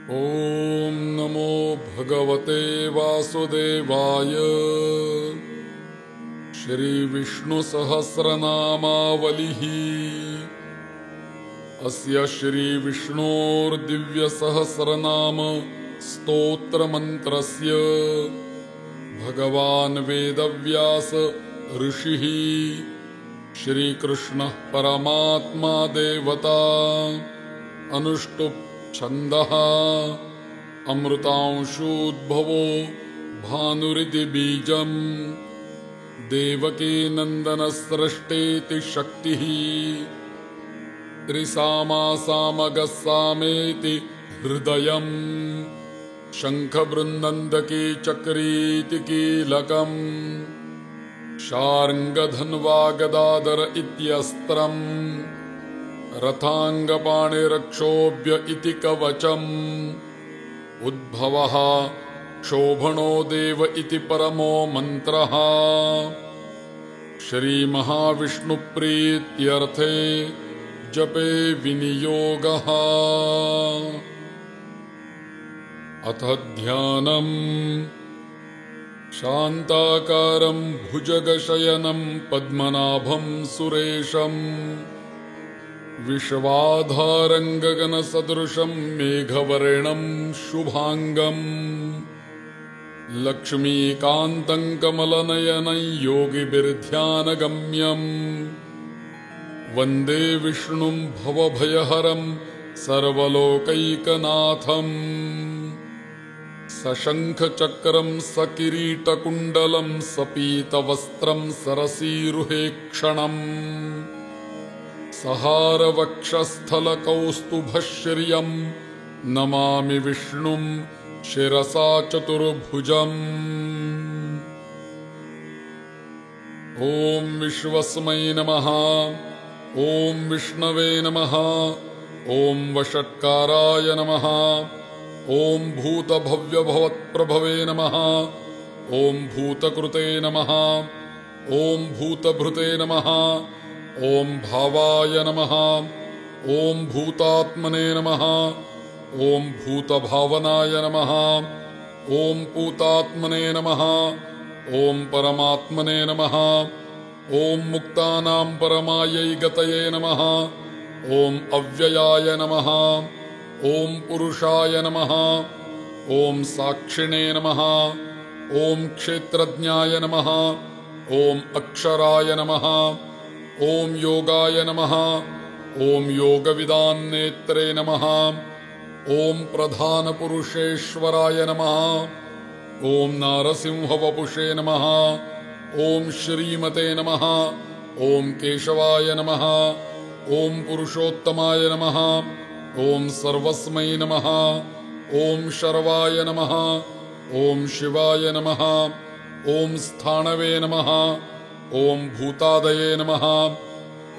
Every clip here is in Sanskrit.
ॐ नमो भगवते वासुदेवाय। श्रीविष्णुसहस्रनामावलिः। अस्य श्रीविष्णोर्दिव्यसहस्रनाम स्तोत्रमन्त्रस्य भगवान् वेदव्यास ऋषिः श्रीकृष्णः परमात्मा देवता अनुष्टुप् छन्दः अमृतांशूद्भवो भानुरिति बीजम् देवकी नन्दनसृष्टेति शक्तिः त्रिसामासामगस्सामेति हृदयम् शङ्खबृन्दन्दकी चक्रीति कीलकम् शार्ङ्गधन्वा गदाधर इत्यस्त्रम् रथाङ्गपाणिरक्षोभ्य इति कवचम् उद्भवः क्षोभणो देव इति परमो मन्त्रः श्रीमहाविष्णुप्रीत्यर्थे जपे विनियोगः। अथ ध्यानम्। शान्ताकारं भुजगशयनं पद्मनाभं सुरेशम् विश्वाधारं गगनसदृशं मेघवर्णं शुभांगं लक्ष्मीकान्तं कमलनयनं योगिभिर्ध्यानगम्यं वन्दे विष्णुं भवभयहरं सर्वलोकैकनाथं सशङ्खचक्रं सकिरीटकुण्डलं सपीतवस्त्रं सरसीरुहेक्षणम् सहारवक्षस्थलकौस्तुभश्रियं नमामि विष्णुं शिरसा चतुर्भुजम्। ॐ विश्वस्मै नमः। ॐ विष्णवे नमः। ॐ वषट्काराय नमः। ॐ भूतभव्यभवत्प्रभवे नमः। ॐ भूतकृते नमः। ॐ भूतभृते नमः। ॐ भावाय नमः। ॐ भूतात्मने नमः। ॐ भूतभावनाय नमः। ॐ पूतात्मने नमः। ॐ परमात्मने नमः। ॐ मुक्तानां परमायै गतये नमः। ॐ अव्ययाय नमः। ॐ पुरुषाय नमः। ॐ साक्षिणे नमः। ॐ क्षेत्रज्ञाय नमः। ॐ अक्षराय नमः। ॐ योगाय नमः। ॐ योगविदान्नेत्रे नमः। ॐ प्रधानपुरुषेश्वराय नमः। ॐ नारसिंहवपुषे नमः। ॐ श्रीमते नमः। ॐ केशवाय नमः। ॐ पुरुषोत्तमाय नमः। ॐ सर्वस्मै नमः। ॐ शर्वाय नमः। ॐ शिवाय नमः। ॐ स्थाणवे नमः। ॐ भूतादये नमः।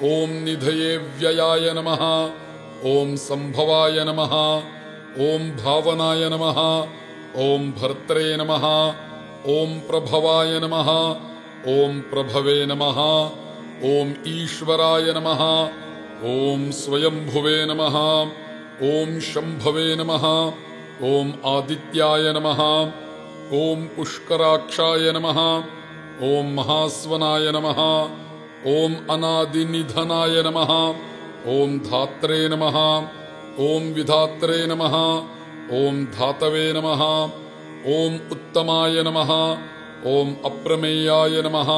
ॐ निधये व्ययाय नमः। ॐ संभवाय नमः। ॐ भावनाय नमः। ॐ भर्त्रे नमः। ॐ प्रभवाय नमः। ॐ प्रभवे नमः। ॐ ईश्वराय नमः। ॐ स्वयंभुवे नमः। ॐ शम्भवे नमः। ॐ आदित्याय नमः। ॐ पुष्कराक्षाय नमः। ॐ महास्वनाय नमः। ॐ अनादिनिधनाय नमः। ॐ धात्रे नमः। ॐ विधात्रे नमः। ॐ धातवे नमः। ॐ उत्तमाय नमः। ॐ अप्रमेयाय नमः।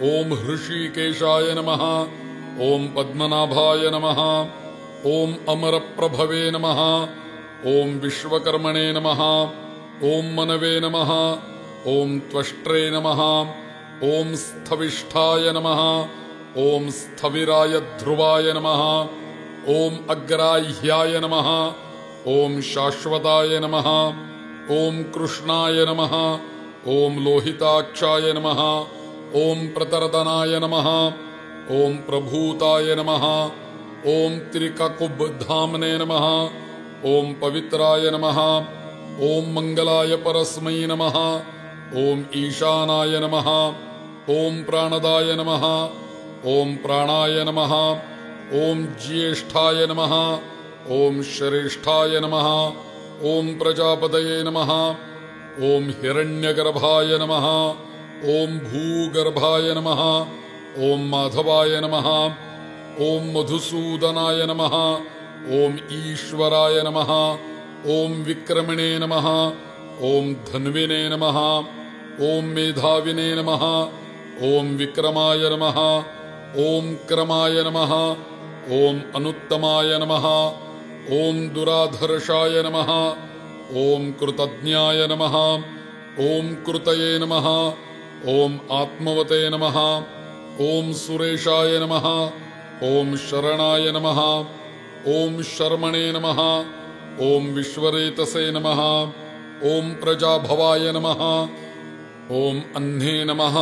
ॐ हृषीकेशाय नमः। ॐ पद्मनाभाय नमः। ॐ अमरप्रभवे नमः। ॐ विश्वकर्मणे नमः। ॐ मनवे नमः। ॐ त्वष्ट्रे नमः। ॐ स्थविष्ठाय नमः। ॐ स्थविराय ध्रुवाय नमः। ॐ अग्राह्याय नमः। ॐ शाश्वताय नमः। ॐ कृष्णाय नमः। ॐ लोहिताक्षाय नमः। ॐ प्रतरदनाय नमः। ॐ प्रभूताय नमः। ॐ त्रिककुब्धाम्ने नमः। ॐ पवित्राय नमः। ॐ मङ्गलाय परस्मै नमः। ॐ ईशानाय नमः। ॐ प्राणदाय नमः। ॐ प्राणाय नमः। ॐ ज्येष्ठाय नमः। ॐ श्रेष्ठाय नमः। ॐ प्रजापतये नमः। ॐ हिरण्यगर्भाय नमः। ॐ भूगर्भाय नमः। ॐ माधवाय नमः। ॐ मधुसूदनाय नमः। ॐ ईश्वराय नमः। ॐ विक्रमिणे नमः। ॐ धन्विने नमः। ॐ मेधाविने नमः। ॐ विक्रमाय नमः। ॐ क्रमाय नमः। ॐ अनुत्तमाय नमः। ॐ दुराधर्षाय नमः। ॐ कृतज्ञाय नमः। ॐ कृतये नमः। ॐ आत्मवते नमः। ॐ सुरेशाय नमः। ॐ शरणाय नमः। ॐ शर्मणे नमः। ॐ विश्वरेतसे नमः। ॐ प्रजाभवाय नमः। ॐ अह्ने नमः।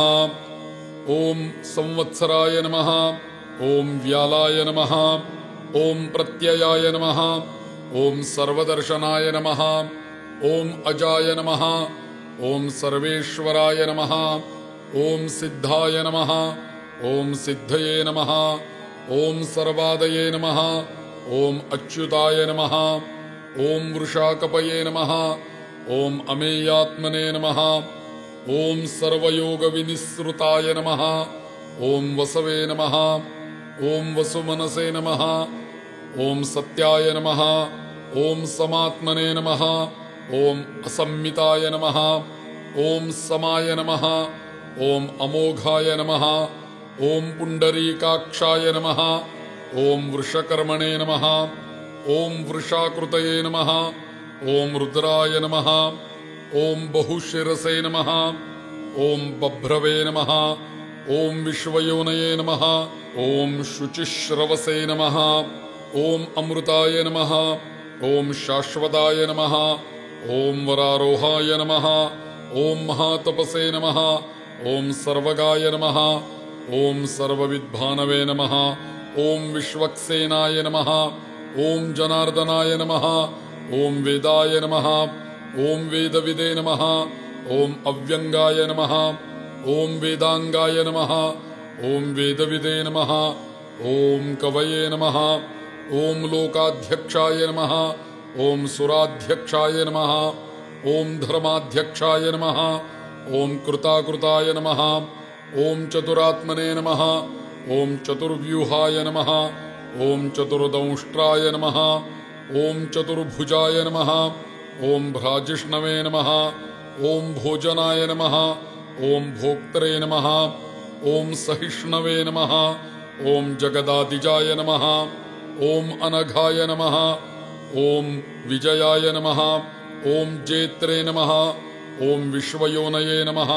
ॐ संवत्सराय नमः। ॐ व्यालाय नमः। ॐ प्रत्ययाय नमः। ॐ सर्वदर्शनाय नमः। ॐ अजाय नमः। ॐ सर्वेश्वराय नमः। ॐ सिद्धाय नमः। ॐ सिद्धये नमः। ॐ सर्वादये नमः। ॐ अच्युताय नमः। ॐ वृषाकपये नमः। ॐ अमेयात्मने नमः। ॐ सर्वयोगविनिसृताय नमः। ॐ वसवे नमः। ॐ वसुमनसे नमः। ॐ सत्याय नमः। ॐ समात्मने नमः। ॐ असम्मिताय नमः। ॐ समाय नमः। ॐ अमोघाय नमः। ॐ पुण्डरीकाक्षाय नमः। ॐ वृषकर्मणे नमः। ॐ वृषाकृतये नमः। ॐ रुद्राय नमः। ॐ बहुशिरसे नमः। ॐ बभ्रवे नमः। ॐ विश्वयोनये नमः। ॐ शुचिश्रवसे नमः। ॐ अमृताय नमः। ॐ शाश्वताय नमः। ॐ वरारोहाय नमः। ॐ महातपसे नमः। ॐ सर्वगाय नमः। ॐ सर्वविद्भानवे नमः। ॐ विश्वक्सेनाय नमः। ॐ जनार्दनाय नमः। ॐ वेदाय नमः। ॐ वेदविदे नमः। ॐ अव्यङ्गाय नमः। ॐ वेदाङ्गाय नमः। ॐ वेदविदे नमः। ॐ कवये नमः। ॐ लोकाध्यक्षाय नमः। ॐ सुराध्यक्षाय नमः। ॐ धर्माध्यक्षाय नमः। ॐ कृताकृताय नमः। ॐ चतुरात्मने नमः। ॐ चतुर्व्यूहाय नमः। ॐ चतुर्दंष्ट्राय नमः। ॐ चतुर्भुजाय नमः। ॐ भ्राजिष्णवे नमः। ॐ भोजनाय नमः। ॐ भोक्त्रे नमः। ॐ सहिष्णवे नमः। ॐ जगदादिजाय नमः। ॐ अनघाय नमः। ॐ विजयाय नमः। ॐ जेत्रे नमः। ॐ विश्वयोनये नमः।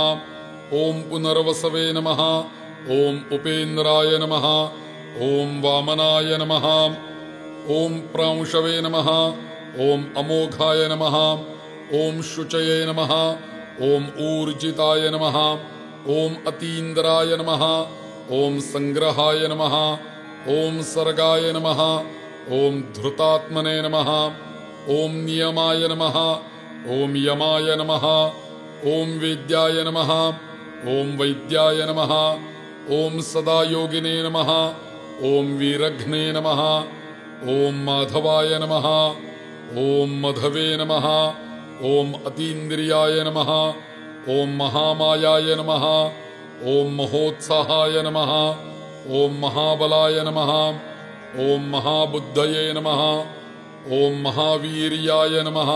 ॐ पुनर्वसवे नमः। ॐ उपेन्द्राय नमः। ॐ वामनाय नमः। ॐ प्रांशवे नमः। ॐ अमोघाय नमः। ॐ शुचये नमः। ॐ ऊर्जिताय नमः। ॐ अतीन्द्राय नमः। ॐ संग्रहाय नमः। ॐ सर्गाय नमः। ॐ धृतात्मने नमः। ॐ नियमाय नमः। ॐ यमाय नमः। ॐ वेद्याय नमः। ॐ वैद्याय नमः। ॐ सदायोगिने नमः। ॐ वीरघ्ने नमः। ॐ माधवाय नमः। ॐ मधवे नमः। ॐ अतीन्द्रियाय नमः। ॐ महामायाय नमः। ॐ महोत्साहाय नमः। ॐ महाबलाय नमः। ॐ महाबुद्धये नमः। ॐ महावीर्याय नमः।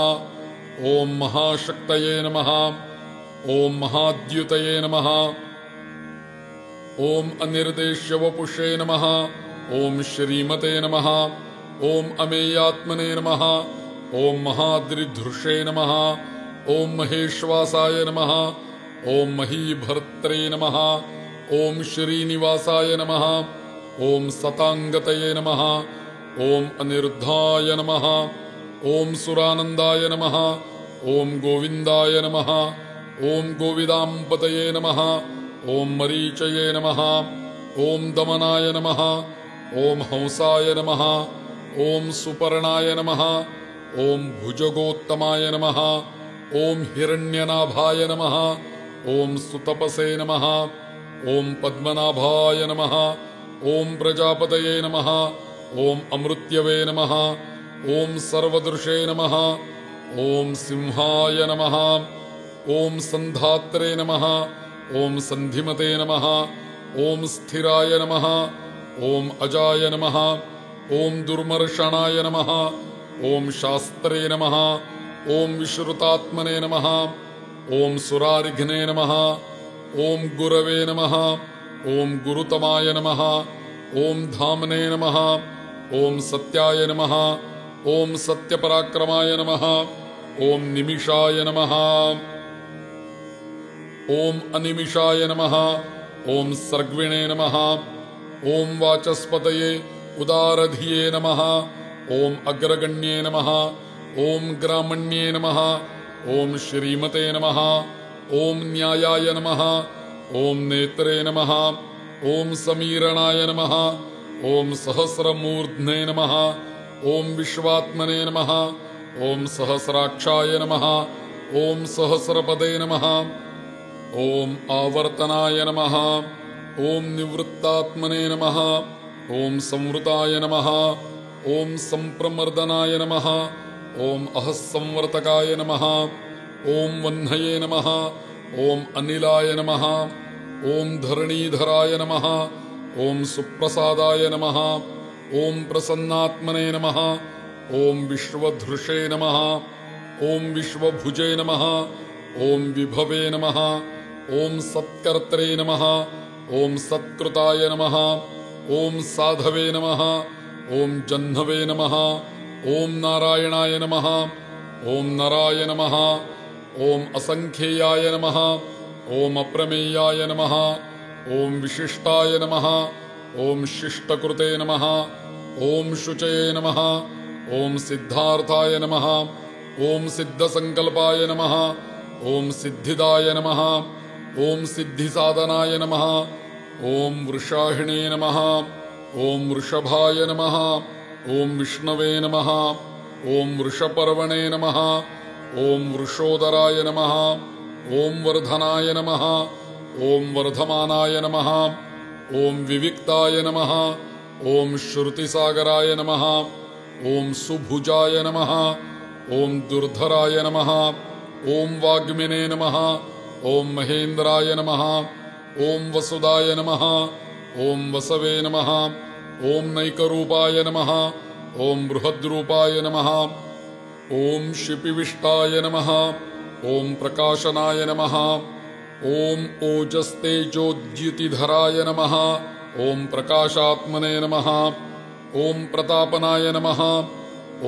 ॐ महाशक्तये नमः। ॐ महाद्युतये नमः। ॐ अनिर्देश्यवपुषे नमः। ॐ श्रीमते नमः। ॐ अमेयात्मने नमः। ॐ महाद्रिधृषे नमः। ॐ महेश्वासाय नमः। ॐ महीभर्त्रे नमः। ॐ श्रीनिवासाय नमः। ॐ सताङ्गतये नमः। ॐ अनिरुद्धाय नमः। ॐ सुरानन्दाय नमः। ॐ गोविन्दाय नमः। ॐ गोविदाम्पतये नमः। ॐ मरीचये नमः। ॐ दमनाय नमः। ॐ हंसाय नमः। ॐ सुपर्णाय नमः। ॐ भुजगोत्तमाय नमः। ॐ हिरण्यनाभाय नमः। ॐ सुतपसे नमः। ॐ पद्मनाभाय नमः। ॐ प्रजापतये नमः। ॐ अमृत्यवे नमः। ॐ सर्वदृशे नमः। ॐ सिंहाय नमः। ॐ सन्धात्रे नमः। ॐ सन्धिमते नमः। ॐ स्थिराय नमः। ॐ अजाय नमः। ॐ दुर्मर्षणाय नमः। ॐ शास्त्रे नमः। ॐ विश्रुतात्मने नमः। ॐ सुरारिघ्ने नमः। ॐ गुरवे नमः। ॐ गुरुतमाय नमः। ॐ धामने नमः। ॐ सत्याय नमः। ॐ सत्यपराक्रमाय नमः। ॐ निमिषाय नमः। ॐ अनिमिषाय नमः। ॐ सर्गिणे नमः। ॐ वाचस्पतये उदारधिये नमः। ॐ अग्रगण्ये नमः। ॐ ग्रामण्ये नमः। ॐ श्रीमते नमः। ॐ न्यायाय नमः। ॐ नेत्रे नमः। ॐ समीरणाय नमः। ॐ सहस्रमूर्ध्ने नमः। ॐ विश्वात्मने नमः। ॐ सहस्राक्षाय नमः। ॐ सहस्रपदे नमः। ॐ आवर्तनाय नमः। ॐ निवृत्तात्मने नमः। ॐ संवृताय नमः। ॐ सम्प्रमर्दनाय नमः। ॐ अहस्संवर्तकाय नमः। ॐ वह्नये नमः। ॐ अनिलाय नमः। ॐ धरणीधराय नमः। ॐ सुप्रसादाय नमः। ॐ प्रसन्नात्मने नमः। ॐ विश्वधृषे नमः। ॐ विश्वभुजे नमः। ॐ विभवे नमः। ॐ सत्कर्त्रे नमः। ॐ सत्कृताय नमः। ॐ साधवे नमः। ॐ जह्नवे नमः। ॐ नारायणाय नमः। ॐ नराय नमः। ॐ असंख्येयाय नमः। ॐ अप्रमेयाय नमः। ॐ विशिष्टाय नमः। ॐ शिष्टकृते नमः। ॐ शुचये नमः। ॐ सिद्धार्थाय नमः। ॐ सिद्धसंकल्पाय नमः। ॐ सिद्धिदाय नमः। ॐ सिद्धिसाधनाय नमः। ॐ वृषाहिणे नमः। ॐ वृषभाय नमः। ॐ विष्णवे नमः। ॐ वृषपर्वणे नमः। ॐ वृषोदराय नमः। ॐ वर्धनाय नमः। ॐ वर्धमानाय नमः। ॐ विविक्ताय नमः। ॐ श्रुतिसागराय नमः। ॐ सुभुजाय नमः। ॐ दुर्धराय नमः। ॐ वाग्मिने नमः। ॐ महेन्द्राय नमः। ॐ वसुदाय नमः। ॐ वसवे नमः। ॐ नैकरूपाय नमः। ॐ बृहद्रूपाय नमः। ॐ शिपिविष्टाय नमः। ॐ प्रकाशनाय नमः। ॐ ओजस्तेजोद्युतिधराय नमः। ॐ प्रकाशात्मने नमः। ॐ प्रतापनाय नमः।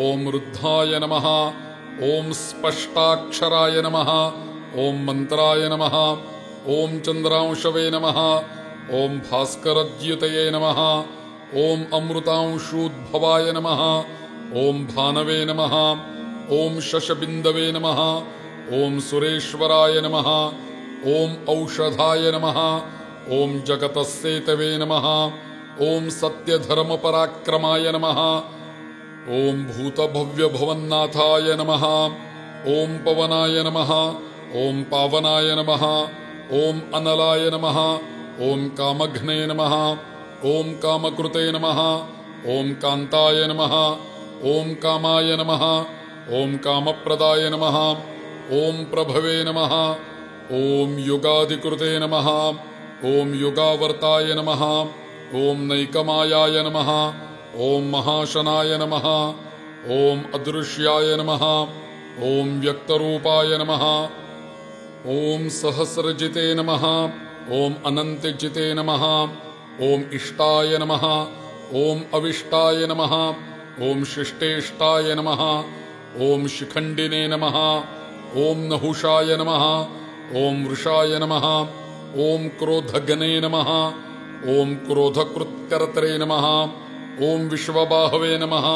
ॐ रुद्धाय नमः। ॐ स्पष्टाक्षराय नमः। ॐ मन्त्राय नमः। ॐ चन्द्रांशवे नमः। ॐ भास्करद्युतये नमः। ॐ अमृतांशूद्भवाय नमः। ॐ भानवे नमः। ॐ शशबिन्दवे नमः। ॐ सुरेश्वराय नमः। ॐ औषधाय नमः। ॐ जगतस्सेतवे नमः। ॐ सत्यधर्मपराक्रमाय नमः। ॐ भूतभव्यभवन्नाथाय नमः। ॐ पवनाय नमः। ॐ पावनाय नमः। ॐ अनलाय नमः। ॐ कामघ्ने नमः। ॐ कामकृते नमः। ॐ कान्ताय नमः। ॐ कामाय नमः। ॐ कामप्रदाय नमः। ॐ प्रभवे नमः। ॐ युगाधिकृते नमः। ॐ युगावर्ताय नमः। ॐ नैकमायाय नमः। ॐ महाशनाय नमः। ॐ अदृश्याय नमः। ॐ व्यक्तरूपाय नमः। ॐ सहस्रजिते नमः। ॐ अनन्तजिते नमः। ॐ इष्टाय नमः। ॐ अविष्टाय नमः। ॐ शिष्टेष्टाय नमः। ॐ शिखण्डिने नमः। ॐ नहुषाय नमः। ॐ वृषाय नमः। ॐ क्रोधगणे नमः। ॐ क्रोधकृत्कर्त्रे नमः। ॐ विश्वबाहवे नमः।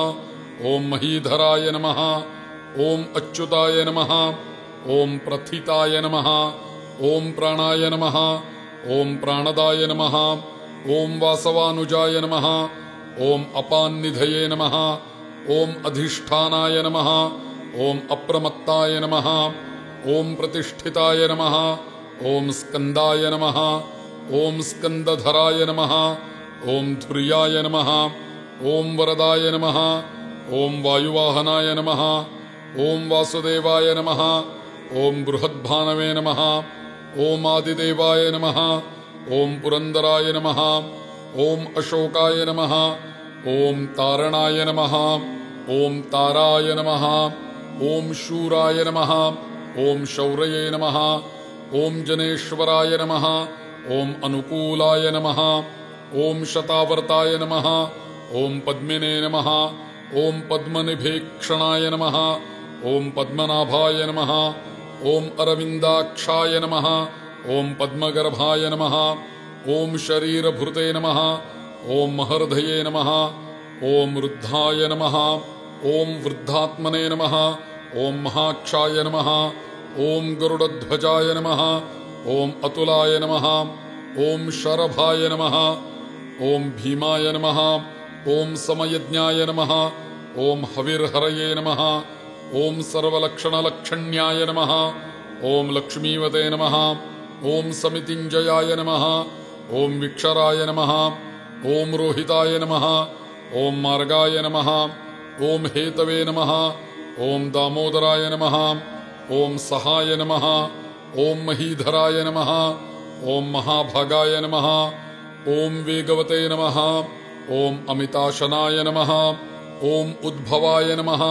ॐ महीधराय नमः। ॐ अच्युताय नमः। ॐ प्रथिताय नमः। ॐ प्राणाय नमः। ॐ प्राणदाय नमः। ॐ वासवानुजाय नमः। ॐ अपान्निधये नमः। ॐ अधिष्ठानाय नमः। ॐ अप्रमत्ताय नमः। ॐ प्रतिष्ठिताय नमः। ॐ स्कन्दाय नमः। ॐ स्कन्दधराय नमः। ॐ धुर्याय नमः। ॐ वरदाय नमः। ॐ वायुवाहनाय नमः। ॐ वासुदेवाय नमः। ॐ बृहद्भानवे नमः। ॐ आदिदेवाय नमः। ॐ पुरन्दराय नमः। ॐ अशोकाय नमः। ॐ तारणाय नमः। ॐ ताराय नमः। ॐ शूराय नमः। ॐ शौर्ये नमः। ॐ जनेश्वराय नमः। ॐ अनुकूलाय नमः। ॐ शतावर्ताय नमः। ॐ पद्मिने नमः। ॐ पद्मनिभीक्षणाय नमः। ॐ पद्मनाभाय नमः। ॐ अरविन्दाक्षाय नमः। ॐ पद्मगर्भाय नमः। ॐ शरीरभृते नमः। ॐ महर्धये नमः। ॐ वृद्धाय नमः। ॐ वृद्धात्मने नमः। ॐ महाक्षाय नमः। ॐ गरुडध्वजाय नमः। ॐ अतुलाय नमः। ॐ शरभाय नमः। ॐ भीमाय नमः। ॐ समयज्ञाय नमः। ॐ हविर्हरये नमः। ॐ सर्वलक्षणलक्षण्याय नमः। ॐ लक्ष्मीवते नमः। ॐ समितिञ्जयाय नमः। ॐ विक्षराय नमः। ॐ रोहिताय नमः। ॐ मार्गाय नमः। ॐ हेतवे नमः। ॐ दामोदराय नमः। ॐ सहाय नमः। ॐ महीधराय नमः। ॐ महाभागाय नमः। ॐ वेगवते नमः। ॐ अमिताशनाय नमः। ॐ उद्भवाय नमः।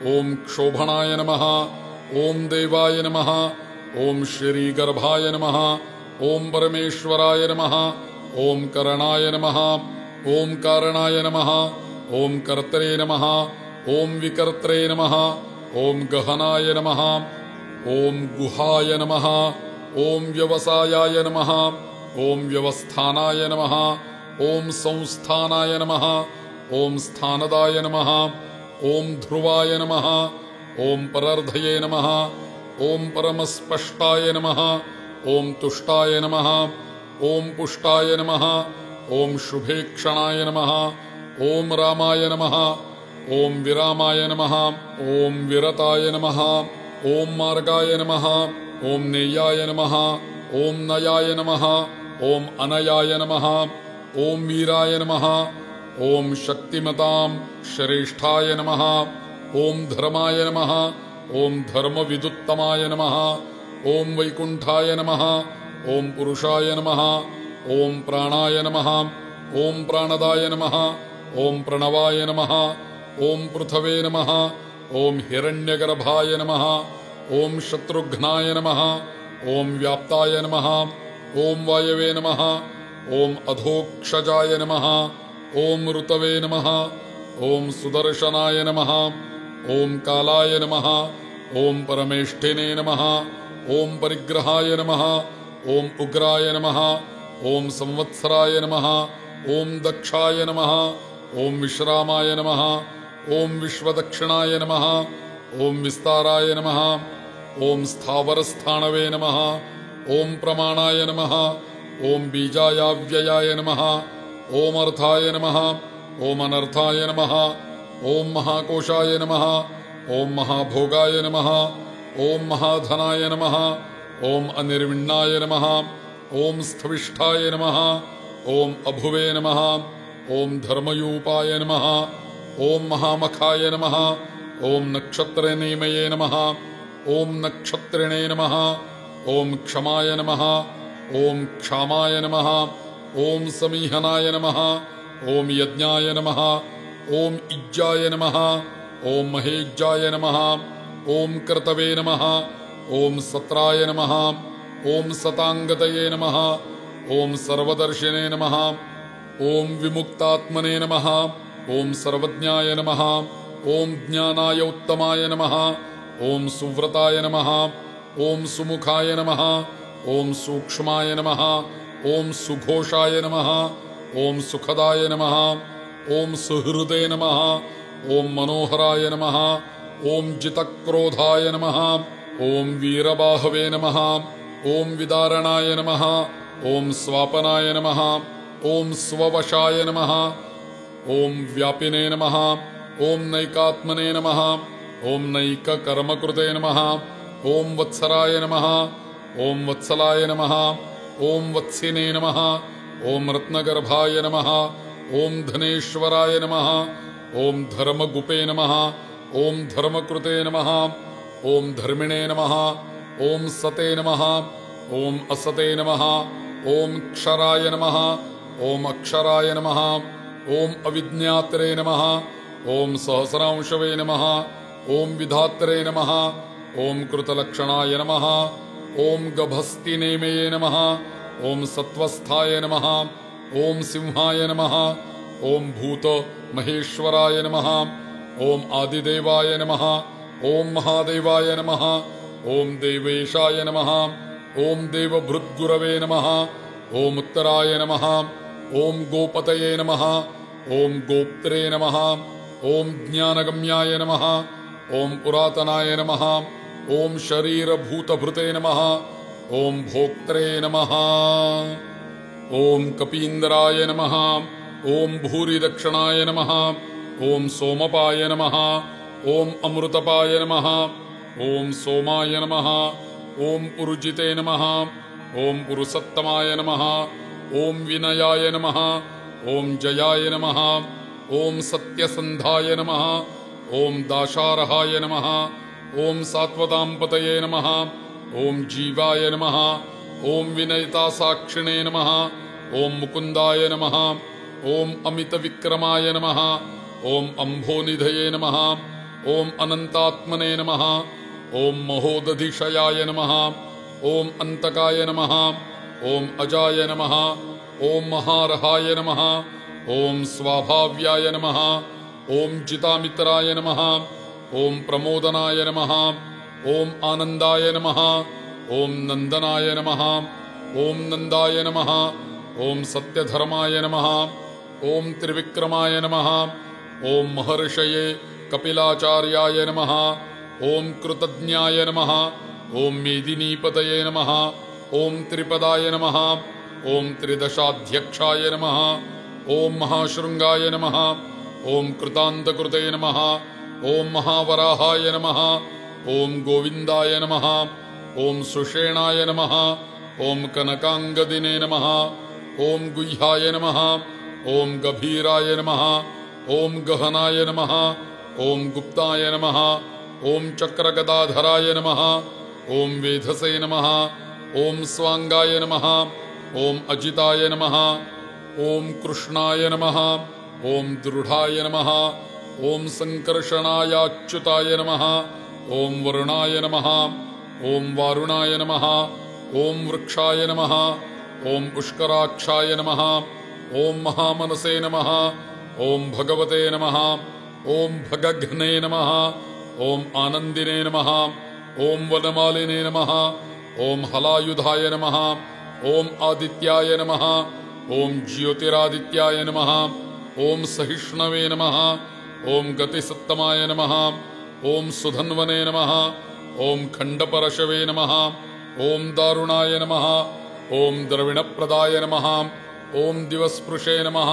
ॐ क्षोभणाय नमः। ॐ देवाय नमः। ॐ श्रीगर्भाय नमः। ॐ परमेश्वराय नमः। ॐ करणाय नमः। ॐ कारणाय नमः। ॐ कर्त्रे नमः। ॐ विकर्त्रे नमः। ॐ गहनाय नमः। ॐ गुहाय नमः। ॐ व्यवसायाय नमः। ॐ व्यवस्थानाय नमः। ॐ संस्थानाय नमः। ॐ स्थानदाय नमः। ॐ ध्रुवाय नमः। ॐ परर्धये नमः। ॐ परमस्पष्टाय नमः। ॐ तुष्टाय नमः। ॐ पुष्टाय नमः। ॐ शुभेक्षणाय नमः। ॐ रामाय नमः। ॐ विरामाय नमः। ॐ विरताय नमः। ॐ मार्गाय नमः। ॐ नेयाय नमः। ॐ नयाय नमः। ॐ अनयाय नमः। ॐ वीराय नमः। ॐ शक्तिमतां श्रेष्ठाय नमः। ॐ धर्माय नमः। ॐ धर्मविदुत्तमाय नमः। ॐ वैकुण्ठाय नमः। ॐ पुरुषाय नमः। ॐ प्राणाय नमः। ॐ प्राणदाय नमः। ॐ प्रणवाय नमः। ॐ पृथवे नमः। ॐ हिरण्यगर्भाय नमः। ॐ शत्रुघ्नाय नमः। ॐ व्याप्ताय नमः। ॐ वायवे नमः। ॐ अधोक्षजाय नमः। ॐ ऋतवे नमः। ॐ सुदर्शनाय नमः। ॐ कालाय नमः। ॐ परमेष्ठिने नमः। ॐ परिग्रहाय नमः। ॐ उग्राय नमः। ॐ संवत्सराय नमः। ॐ दक्षाय नमः। ॐ विश्रामाय नमः। ॐ विश्वदक्षिणाय नमः। ॐ विस्ताराय नमः। ॐ स्थावरस्थाणवे नमः। ॐ प्रमाणाय नमः। ॐ बीजायाव्ययाय नमः। ॐ अर्थाय नमः। ॐ अनर्थाय नमः। ॐ महाकोशाय नमः। ॐ महाभोगाय नमः। ॐ महाधनाय नमः। ॐ अनिर्विण्णाय नमः। ॐ स्थविष्ठाय नमः। ॐ अभुवे नमः। ॐ धर्मयूपाय नमः। ॐ महामखाय नमः। ॐ नक्षत्रनेमये नमः। ॐ नक्षत्रिणे नमः। ॐ क्षमाय नमः। ॐ क्षामाय नमः। ॐ समीहनाय नमः। ॐ यज्ञाय नमः। ॐ इज्जाय नमः। ॐ महेज्जाय नमः। ॐ कर्तवे नमः। ॐ सत्राय नमः। ॐ सताङ्गतये नमः। ॐ सर्वदर्शिने नमः। ॐ विमुक्तात्मने नमः। ॐ सर्वज्ञाय नमः। ॐ ज्ञानाय उत्तमाय नमः। ॐ सुव्रताय नमः। ॐ सुमुखाय नमः। ॐ सूक्ष्माय नमः। ॐ सुघोषाय नमः। ॐ सुखदाय नमः। ॐ सुहृदे नमः। ॐ मनोहराय नमः। ॐ जितक्रोधाय नमः। ॐ वीरबाहवे नमः। ॐ विदारणाय नमः। ॐ स्वापनाय नमः। ॐ स्ववशाय नमः। ॐ व्यापिने नमः। ॐ नैकात्मने नमः। ॐ नैककर्मकृते नमः। ॐ वत्सराय नमः। ॐ वत्सलाय नमः। ॐ वत्सिने नमः। ॐ रत्नगर्भाय नमः। ॐ धनेश्वराय नमः। ॐ धर्मगुपे नमः। ॐ धर्मकृते नमः। ॐ धर्मिणे नमः। ॐ सते नमः। ॐ असते नमः। ॐ क्षराय नमः। ॐ अक्षराय नमः। ॐ अविज्ञात्रे नमः। ॐ सहस्रांशवे नमः। ॐ विधात्रे नमः। ॐ कृतलक्षणाय नमः। ॐ गभस्तिनेमये नमः। ॐ सत्वस्थाय नमः। ॐ सिंहाय नमः। ॐ भूतमहेश्वराय नमः। ॐ आदिदेवाय नमः। ॐ महादेवाय नमः। ॐ देवेशाय नमः। ॐ देवभृद्गुरवे नमः। ॐ उत्तराय नमः। ॐ गोपतये नमः। ॐ गोप्त्रे नमः। ॐ ज्ञानगम्याय नमः। ॐ पुरातनाय नमः। ॐ शरीरभूतभृते नमः। ॐ भोक्त्रे नमः। ॐ कपीन्द्राय नमः। ॐ भूरिदक्षिणाय नमः। ॐ सोमपाय नमः। ॐ अमृतपाय नमः। ॐ सोमाय नमः। ॐ पुरुजिते नमः। ॐ पुरुषोत्तमाय नमः। ॐ विनयाय नमः। ॐ जयाय नमः। ॐ सत्यसन्धाय नमः। ॐ दाशार्हाय नमः। ॐ सात्वताम्पतये नमः। ॐ जीवाय नमः। ॐ विनयितासाक्षिणे नमः। ॐ मुकुन्दाय नमः। ॐ अमितविक्रमाय नमः। ॐ अम्भोनिधये नमः। ॐ अनन्तात्मने नमः। ॐ महोदधिशयाय नमः। ॐ अन्तकाय नमः। ॐ अजाय नमः। ॐ महार्हाय नमः। ॐ स्वाभाव्याय नमः। ॐ जितामित्राय नमः। ॐ प्रमोदनाय नमः। ॐ आनन्दाय नमः। ॐ नन्दनाय नमः। ॐ नन्दाय नमः। ॐ सत्यधर्माय नमः। ॐ त्रिविक्रमाय नमः। ॐ महर्षये कपिलाचार्याय नमः। ॐ कृतज्ञाय नमः। ॐ मेदिनीपतये नमः। ॐ त्रिपदाय नमः। ॐ त्रिदशाध्यक्षाय नमः। ॐ महाशृङ्गाय नमः। ॐ कृतान्तकृते नमः। ॐ महावराहाय नमः। ॐ गोविन्दाय नमः। ॐ सुषेणाय नमः। ॐ कनकाङ्गदिने नमः। ॐ गुह्याय नमः। ॐ गभीराय नमः। ॐ गहनाय नमः। ॐ गुप्ताय नमः। ॐ चक्रगदाधराय नमः। ॐ वेधसे नमः। ॐ स्वाङ्गाय नमः। ॐ अजिताय नमः। ॐ कृष्णाय नमः। ॐ दृढाय नमः। ॐ सङ्कर्षणायाच्युताय नमः। ॐ वरुणाय नमः। ॐ वारुणाय नमः। ॐ वृक्षाय नमः। ॐ पुष्कराक्षाय नमः। ॐ महामनसे नमः। ॐ भगवते नमः। ॐ भगघ्ने नमः। ॐ आनन्दिने नमः। ॐ वनमालिने नमः। ॐ हलायुधाय नमः। ॐ आदित्याय नमः। ॐ ज्योतिरादित्याय नमः। ॐ सहिष्णवे नमः। ॐ गतिसत्तमाय नमः। ॐ सुधन्वने नमः। ॐ खण्डपरशवे नमः। ॐ दारुणाय नमः। ॐ द्रविणप्रदाय नमः। ॐ दिवस्पृशे नमः।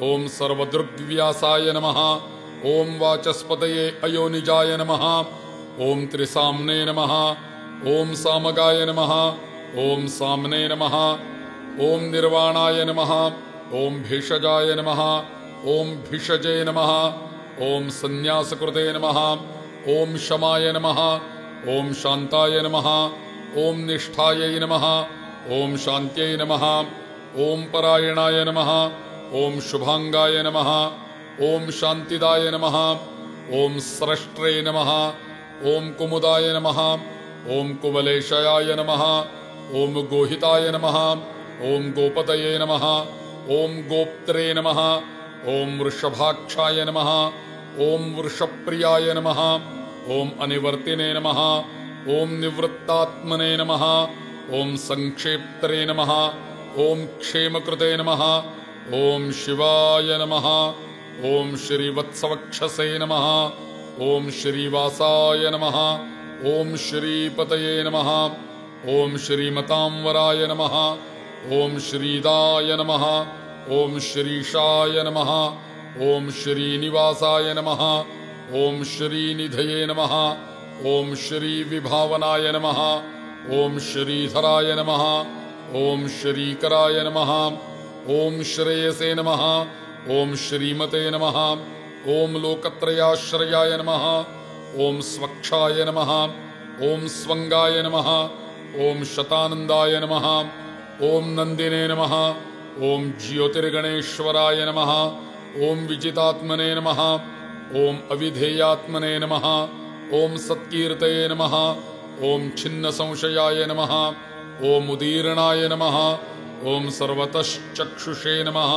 ॐ सर्वदृग्व्यासाय नमः। ॐ वाचस्पतये अयोनिजाय नमः। ॐ त्रिसाम्ने नमः। ॐ सामगाय नमः। ॐ साम्ने नमः। ॐ निर्वाणाय नमः। ॐ भेषजाय नमः। ॐ भिषजे नमः। ॐ सन्न्यासकृते नमः। ॐ शमाय नमः। ॐ शान्ताय नमः। ॐ निष्ठायै नमः। ॐ शान्त्यै नमः। ॐ परायणाय नमः। ॐ शुभाङ्गाय नमः। ॐ शान्तिदाय नमः। ॐ स्रष्ट्रे नमः। ॐ कुमुदाय नमः। ॐ कुवलेशयाय नमः। ॐ गोहिताय नमः। ॐ गोपतये नमः। ॐ गोप्त्रे नमः। ॐ वृषभाक्षाय नमः। ॐ वृषप्रियाय नमः। ॐ अनिवर्तिने नमः। ॐ निवृत्तात्मने नमः। ॐ संक्षेप्त्रे नमः। ॐ क्षेमकृते नमः। ॐ शिवाय नमः। ॐ श्रीवत्सवक्षसे नमः। ॐ श्रीवासाय नमः। ॐ श्रीपतये नमः। ॐ श्रीमतांवराय नमः। ॐ श्रीदाय नमः। ॐ श्रीशाय नमः। ॐ श्रीनिवासाय नमः। ॐ श्रीनिधये नमः। ॐ श्रीविभावनाय नमः। ॐ श्रीधराय नमः। ॐ श्रीकराय नमः। ॐ श्रेयसे नमः। ॐ श्रीमते नमः। ॐ लोकत्रयाश्रयाय नमः। ॐ स्वक्षाय नमः। ॐ स्वङ्गाय नमः। ॐ शतानन्दाय नमः। ॐ नन्दिने नमः। ॐ ज्योतिर्गणेश्वराय नमः। ॐ विजितात्मने नमः। ॐ अविधेयात्मने नमः। ॐ सत्कीर्तये नमः। ॐ छिन्नसंशयाय नमः। ॐ उदीर्णाय नमः। ॐ सर्वतश्चक्षुषे नमः।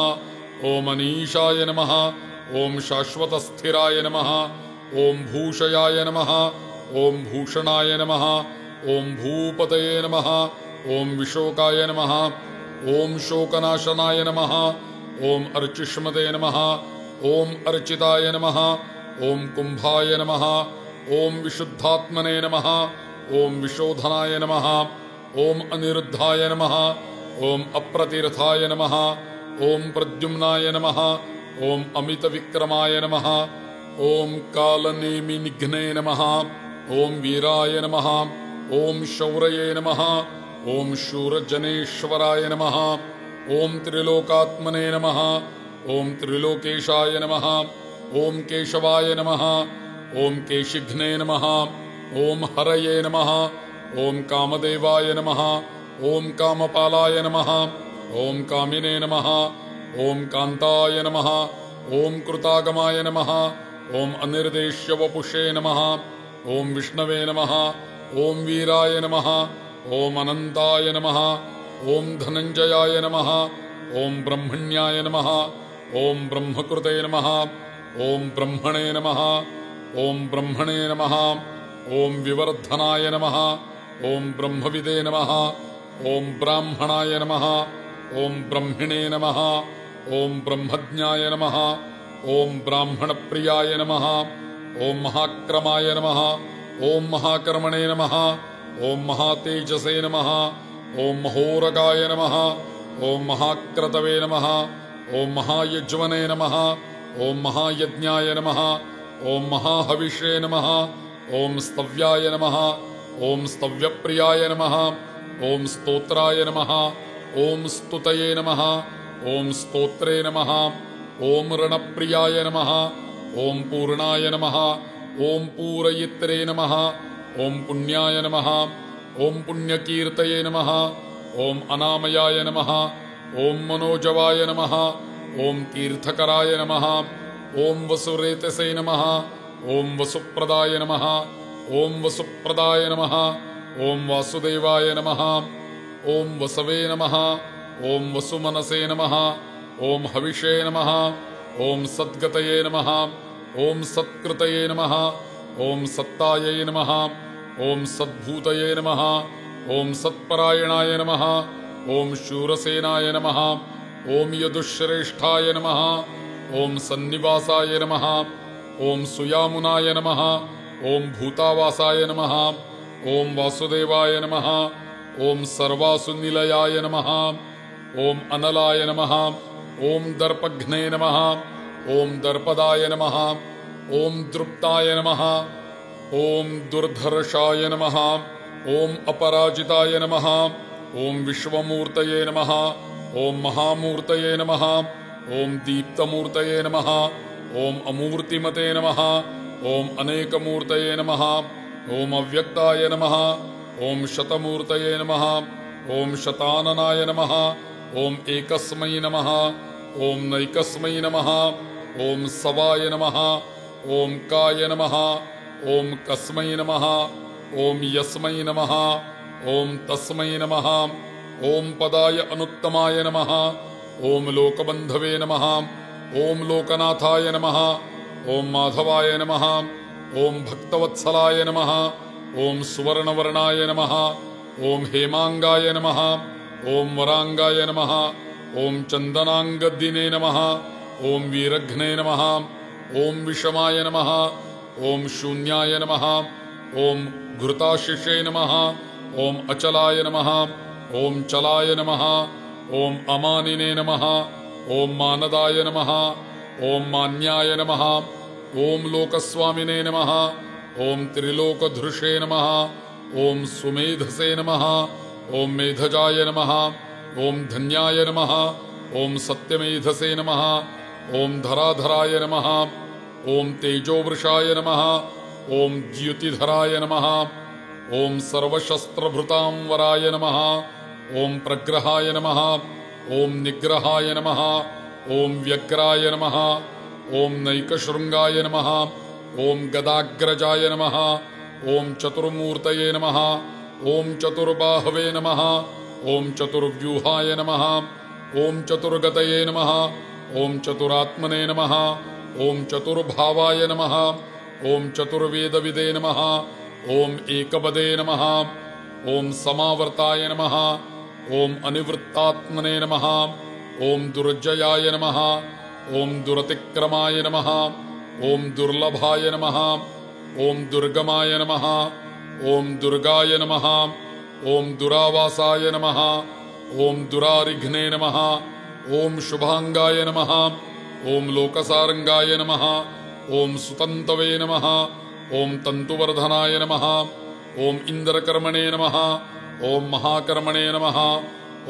ॐ अनीशाय नमः। ॐ शाश्वतस्थिराय नमः। ॐ भूषयाय नमः। ॐ भूषणाय नमः। ॐ भूपतये नमः। ॐ विशोकाय नमः। ॐ शोकनाशनाय नमः। ॐ अर्चिष्मते नमः। ॐ अर्चिताय नमः। ॐ कुम्भाय नमः। ॐ विशुद्धात्मने नमः। ॐ विशोधनाय नमः। ॐ अनिरुद्धाय नमः। ॐ अप्रतीर्थाय नमः। ॐ प्रद्युम्नाय नमः। ॐ अमितविक्रमाय नमः। ॐ कालनेमिनिघ्ने नमः। ॐ वीराय नमः। ॐ शौरये नमः। ॐ शूरजनेश्वराय नमः। ॐ त्रिलोकात्मने नमः। ॐ त्रिलोकेशाय नमः। ॐ केशवाय नमः। ॐ केशिघ्ने नमः। ॐ हरये नमः। ॐ कामदेवाय नमः। ॐ कामपालाय नमः। ॐ कामिने नमः। ॐ कान्ताय नमः। ॐ कृतागमाय नमः। ॐ अनिर्देश्यवपुषे नमः। ॐ विष्णवे नमः। ॐ वीराय नमः। ॐ अनन्ताय नमः। ॐ धनञ्जयाय नमः। ॐ ब्रह्मण्याय नमः। ॐ ब्रह्मकृते नमः। ॐ ब्रह्मणे नमः। ॐ ब्रह्मणे नमः। ॐ विवर्धनाय नमः। ॐ ब्रह्मविदे नमः। ॐ ब्राह्मणाय नमः। ॐ ब्रह्मिणे नमः। ॐ ब्रह्मज्ञाय नमः। ॐ ब्राह्मणप्रियाय नमः। ॐ महाक्रमाय नमः। ॐ महाकर्मणे नमः। ॐ महातेजसे नमः। ॐ महोरगाय नमः। ॐ महाक्रतवे नमः। ॐ महायज्वने नमः। ॐ महायज्ञाय नमः। ॐ महाहविषे नमः। ॐ स्तव्याय नमः। ॐ स्तव्यप्रियाय नमः। ॐ स्तोत्राय नमः। ॐ स्तुतये नमः। ॐ स्तोत्रे नमः। ॐ रणप्रियाय नमः। ॐ पूर्णाय नमः। ॐ पूरयित्रे नमः। ॐ पुण्याय नमः। ॐ पुण्यकीर्तये नमः। ॐ अनामयाय नमः। ॐ मनोजवाय नमः। ॐ तीर्थकराय नमः। ॐ वसुरेतसे नमः। ॐ वसुप्रदाय नमः। ॐ वसुप्रदाय नमः। ॐ वासुदेवाय नमः। ॐ वसवे नमः। ॐ वसुमनसे नमः। ॐ हविषे नमः। ॐ सद्गतये नमः। ॐ सत्कृतये नमः। ॐ सत्तायै नमः। ॐ सद्भूतये नमः। ॐ सत्परायणाय नमः। ॐ शूरसेनाय नमः। ॐ यदुश्रेष्ठाय नमः। ॐ सन्निवासाय नमः। ॐ सुयामुनाय नमः। ॐ भूतावासाय नमः। ॐ वासुदेवाय नमः। ॐ सर्वासुनिलयाय नमः। ॐ अनलाय नमः। ॐ दर्पघ्ने नमः। ॐ दर्पदाय नमः। ॐ दृप्ताय नमः। ॐ दुर्धर्षाय नमः। ॐ अपराजिताय नमः। ॐ विश्वमूर्तये नमः। ॐ महामूर्तये नमः। ॐ दीप्तमूर्तये नमः। ॐ अमूर्तिमते नमः। ॐ अनेकमूर्तये नमः। ॐ अव्यक्ताय नमः। ॐ शतमूर्तये नमः। ॐ शताननाय नमः। ॐ एकस्मै नमः। ॐ नैकस्मै नमः। ॐ सवाय नमः। ॐ काय नमः। ॐ कस्मै नमः। ॐ यस्मै नमः। ॐ तस्मै नमः। ॐ पदाय अनुत्तमाय नमः। ॐ लोकबन्धवे नमः। ॐ लोकनाथाय नमः। ॐ माधवाय नमः। ॐ भक्तवत्सलाय नमः। ॐ सुवर्णवर्णाय नमः। ॐ हेमाङ्गाय नमः। ॐ वराङ्गाय नमः। ॐ चन्दनाङ्गदिने नमः। ॐ वीरघ्ने नमः। ॐ विषमाय नमः। ॐ शून्याय नमः। ॐ घृताशिषे नमः। ॐ अचलाय नमः। ॐ चलाय नमः। ॐ अमानिने नमः। ॐ मानदाय नमः। ॐ मान्याय नमः। ॐ लोकस्वामिने नमः। ॐ त्रिलोकधृषे नमः। ॐ सुमेधसे नमः। ॐ मेधजाय नमः। ॐ धन्याय नमः। ॐ सत्यमेधसे नमः। ॐ धराधराय नमः। ॐ तेजोवृषाय नमः ॐ द्युतिधराय नमः ॐ सर्वशस्त्रभृतां वराय नमः ॐ प्रग्रहाय नमः ॐ निग्रहाय नमः ॐ व्यग्राय नमः ॐ नैकशृङ्गाय नमः ॐ गदाग्रजाय नमः ॐ चतुर्मूर्तये नमः ॐ चतुर्बाहवे नमः ॐ चतुर्व्यूहाय नमः ॐ चतुर्गतये नमः ॐ चतुरात्मने नमः ॐ चतुर्भावाय नमः ॐ चतुर्वेदविदे नमः ॐ एकपदे नमः ॐ समावर्ताय नमः ॐ अनिवृत्तात्मने नमः ॐ दुर्जयाय नमः ॐ दुरतिक्रमाय नमः ॐ दुर्लभाय नमः ॐ दुर्गमाय नमः ॐ दुर्गाय नमः ॐ दुरावासाय नमः ॐ दुरारिघ्ने नमः ॐ शुभांगाय नमः ॐ लोकसारंगाय नमः ॐ सुतन्तवे नमः ॐ तन्तुवर्धनाय नमः ॐ इन्द्रकर्मणे नमः ॐ महाकर्मणे नमः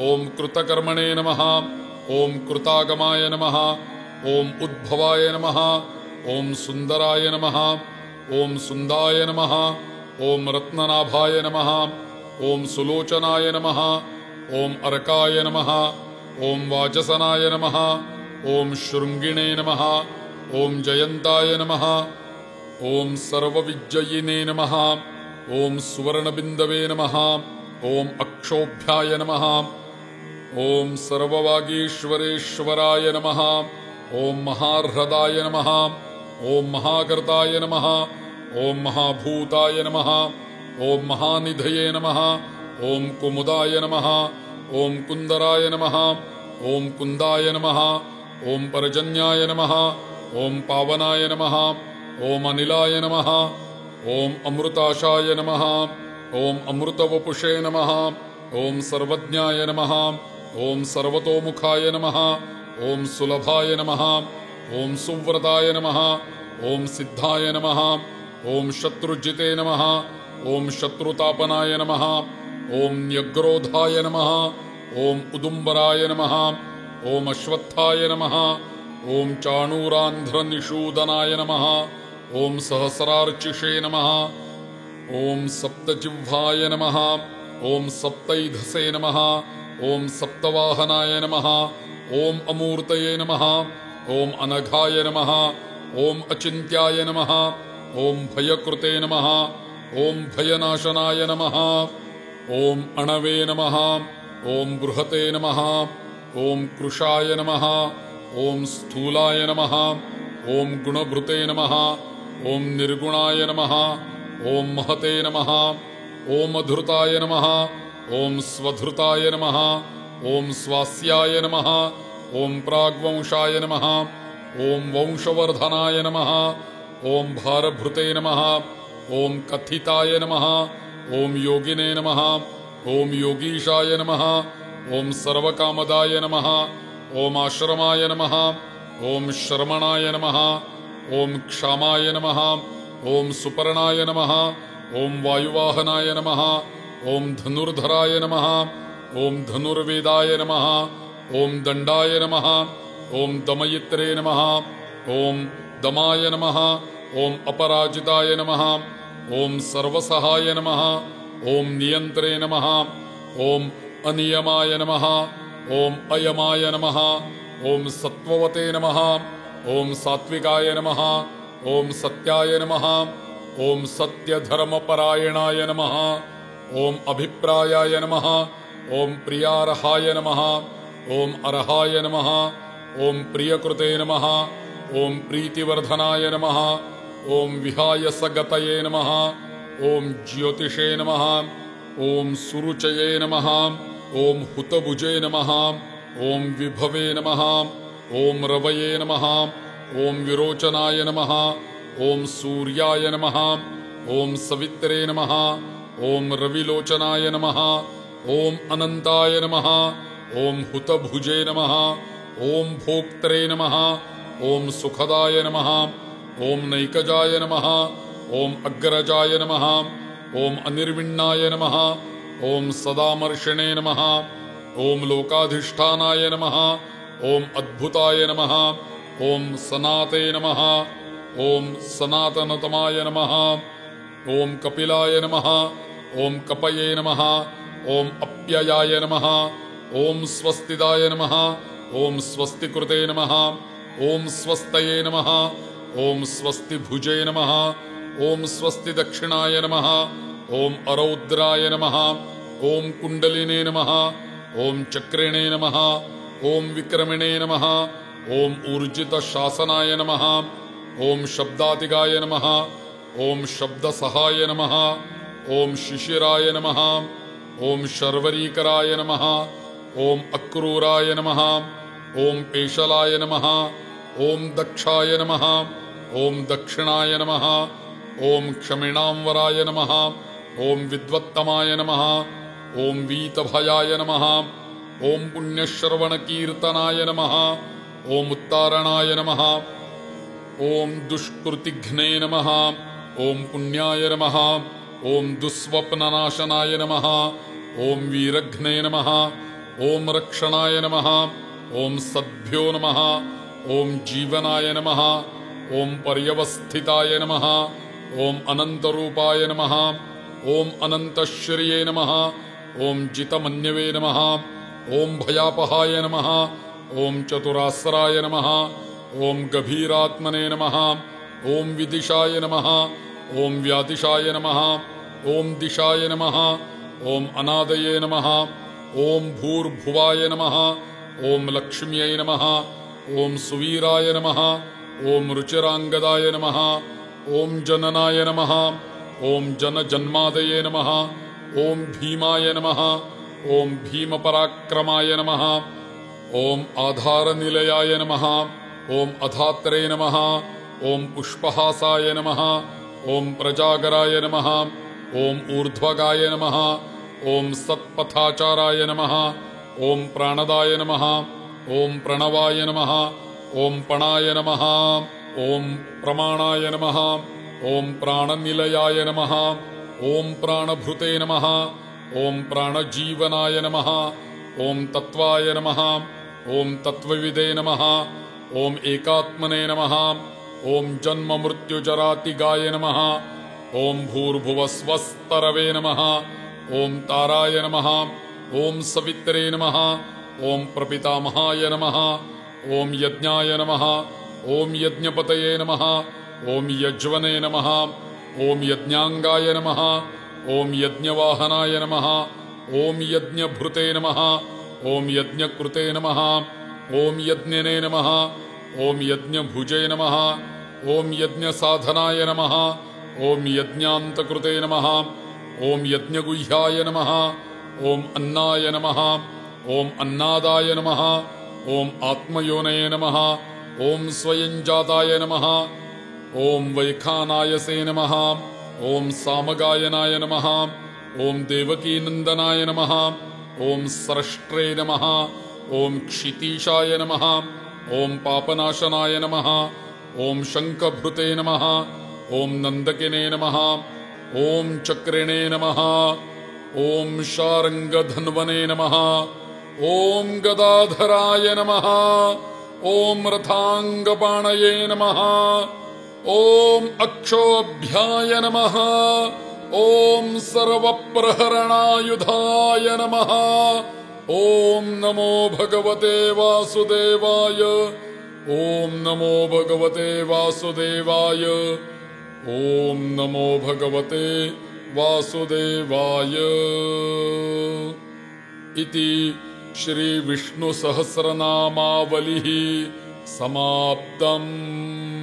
ॐ कृतकर्मणे नमः ॐ कृतागमाय नमः ॐ उद्भवाय नमः ॐ सुन्दराय नमः ॐ सुन्दाय नमः ॐ रत्ननाभाय नमः ॐ सुलोचनाय नमः ॐ अर्काय नमः ॐ वाजसनाय नमः ॐ शृङ्गिणे नमः ॐ जयन्ताय नमः ॐ सर्वविजयिने नमः ॐ सुवर्णबिन्दवे नमः ॐ अक्षोभ्याय नमः ॐ सर्ववागीश्वरेश्वराय नमः ॐ महाह्रदाय नमः ॐ महाकर्ताय नमः ॐ महाभूताय नमः ॐ महानिधये नमः ॐ कुमुदाय नमः ॐ कुन्दराय नमः ॐ कुन्दाय नमः ॐ पर्जन्याय नमः ॐ पावनाय नमः ॐ अनिलाय नमः ॐ अमृताशाय नमः ॐ अमृतवपुषे नमः ॐ सर्वज्ञाय नमः ॐ सर्वतोमुखाय नमः ॐ सुलभाय नमः ॐ सुव्रताय नमः ॐ सिद्धाय नमः ॐ शत्रुजिते नमः ॐ शत्रुतापनाय नमः ॐ न्यग्रोधाय नमः ॐ उदुम्बराय नमः ॐ अश्वत्थाय नमः ॐ चाणूरान्ध्रनिषूदनाय नमः ॐ सहस्रार्चिषे नमः ॐ सप्तजिह्वाय नमः ॐ सप्तैधसे नमः ॐ सप्तवाहनाय नमः ॐ अमूर्तये नमः ॐ अनघाय नमः ॐ अचिन्त्याय नमः ॐ भयकृते नमः ॐ भयनाशनाय नमः ॐ अणवे नमः ॐ बृहते नमः ॐ कृशाय नमः ॐ स्थूलाय नमः ॐ गुणभृते नमः ॐ निर्गुणाय नमः ॐ महते नमः ॐ अधृताय नमः ॐ स्वधृताय नमः ॐ स्वास्याय नमः ॐ प्राग्वंशाय नमः ॐ वंशवर्धनाय नमः ॐ भारभृते नमः ॐ कथिताय नमः ॐ योगिने नमः ॐ योगीशाय नमः ॐ सर्वकामदाय नमः ॐ आश्रमाय नमः ॐ श्रमणाय नमः ॐ क्षामाय नमः ॐ सुपर्णाय नमः ॐ वायुवाहनाय नमः ॐ धनुर्धराय नमः ॐ धनुर्वेदाय नमः ॐ दण्डाय नमः ॐ दमयित्रे नमः ॐ दमाय नमः ॐ अपराजिताय नमः ॐ सर्वसहाय नमः ॐ नियन्त्रे नमः ॐ अनियमाय नमः ॐ अयमाय नमः ॐ सत्त्ववते नमः ॐ सात्विकाय नमः ॐ सत्याय नमः ॐ सत्यधर्मपरायणाय नमः ॐ अभिप्रायाय नमः ॐ प्रियार्हाय नमः ॐ अर्हाय नमः ॐ प्रियकृते नमः ॐ प्रीतिवर्धनाय नमः ॐ विहायसगतये नमः ॐ ज्योतिषे नमः ॐ सुरुचये नमः ॐ हुतभुजे नमः ॐ विभवे नमः ॐ रवये नमः ॐ विरोचनाय नमः ॐ सूर्याय नमः ॐ सवित्रे नमः ॐ रविलोचनाय नमः ॐ अनन्ताय नमः ॐ हुतभुजे नमः ॐ भोक्त्रे नमः ॐ सुखदाय नमः ॐ नैकजाय नमः ॐ अग्रजाय नमः ॐ अनिर्विण्णाय नमः ॐ सदामर्षिणे नमः ॐ लोकाधिष्ठानाय नमः ॐ अद्भुताय नमः ॐ सनाते नमः ॐ सनातनतमाय नमः। ॐ कपिलाय नमः। ॐ कपये नमः। ॐ अप्ययाय नमः। ॐ स्वस्तिदाय नमः। ॐ स्वस्तिकृते नमः। ॐ स्वस्तये नमः। ॐ स्वस्तिभुजे नमः। ॐ स्वस्तिदक्षिणाय नमः। ॐ अरौद्राय नमः। ॐ कुण्डलिने नमः। ॐ चक्रिणे नमः। ॐ विक्रमिणे नमः। ॐ ऊर्जितशासनाय नमः। ॐ शब्दातिगाय नमः। ॐ शब्दसहाय नमः। ॐ शिशिराय नमः। ॐ शर्वरीकराय नमः। ॐ अक्रूराय नमः। ॐ पेशलाय नमः। ॐ दक्षाय नमः। ॐ दक्षिणाय नमः। ॐ क्षमिणांवराय नमः। ॐ विद्वत्तमाय नमः। ॐ वीतभयाय नमः। ॐ पुण्यश्रवणकीर्तनाय नमः। ॐ उत्तारणाय नमः। ॐ दुष्कृतिघ्ने नमः। ॐ पुण्याय नमः। ॐ दुःस्वप्ननाशनाय नमः। ॐ वीरघ्ने नमः। ॐ रक्षणाय नमः। ॐ सद्भ्यो नमः। ॐ जीवनाय नमः। ॐ पर्यवस्थिताय नमः। ॐ अनन्तरूपाय नमः। ॐ अनन्तश्रिये नमः। ॐ जितमन्यवे नमः। ॐ भयापहाय नमः। ॐ चतुरास्राय नमः। ॐ गभीरात्मने नमः। ॐ विदिशाय नमः। ॐ व्यादिशाय नमः। ॐ दिशाय नमः। ॐ अनादये नमः। ॐ भूर्भुवाय नमः। ॐ लक्ष्म्यै नमः। ॐ सुवीराय नमः। ॐ रुचिराङ्गदाय नमः। ॐ जननाय नमः। ॐ जनजन्मादये नमः। ॐ भीमाय नमः। ॐ भीमपराक्रमाय नमः। ॐ आधारनिलयाय नमः। ॐ अधात्रे नमः। ॐ पुष्पहासाय नमः। ॐ प्रजागराय नमः। ॐ ऊर्ध्वगाय नमः। ॐ सत्पथाचाराय नमः। ॐ प्राणदाय नमः। ॐ प्रणवाय नमः। ॐ पणाय नमः। ॐ प्रमाणाय नमः। ॐ प्राणनिलयाय नमः। ॐ प्राणभृते नमः। ॐ प्राणजीवनाय नमः। ॐ तत्त्वाय नमः। ॐ तत्त्वविदे नमः। ॐ एकात्मने नमः। ॐ जन्ममृत्युजरातिगाय नमः। ॐ भूर्भुवस्वस्तरवे नमः। ॐ ताराय नमः। ॐ सवित्रे नमः। ॐ प्रपितामहाय नमः। ॐ यज्ञाय नमः। ॐ यज्ञपतये नमः। ॐ यज्वने नमः। ॐ यज्ञाङ्गाय नमः। ॐ यज्ञवाहनाय नमः। ॐ यज्ञभृते नमः। ॐ यज्ञकृते नमः। ॐ यज्ञने नमः। ॐ यज्ञभुजे नमः। ॐ यज्ञसाधनाय नमः। ॐ यज्ञान्तकृते नमः। ॐ यज्ञगुह्याय नमः। ॐ अन्नाय नमः। ॐ अन्नादाय नमः। ॐ आत्मयोनये नमः। ॐ स्वयंजाताय नमः। ॐ वैखानायसे नमः। ॐ सामगायनाय नमः। ॐ देवकीनन्दनाय नमः। ॐ स्रष्ट्रे नमः। ॐ क्षितीशाय नमः। ॐ पापनाशनाय नमः। ॐ शङ्खभृते नमः। ॐ नन्दकिने नमः। ॐ चक्रिणे नमः। ॐ शार्ङ्गधन्वने नमः। ॐ गदाधराय नमः। ॐ रथाङ्गपाणये नमः। ॐ अक्षोभ्याय नमः। ॐ सर्वप्रहरणायुधाय नमः। ॐ नमो भगवते वासुदेवाय। ॐ नमो भगवते वासुदेवाय। ॐ नमो भगवते वासुदेवाय। इति श्रीविष्णुसहस्रनामावलिः समाप्तम्।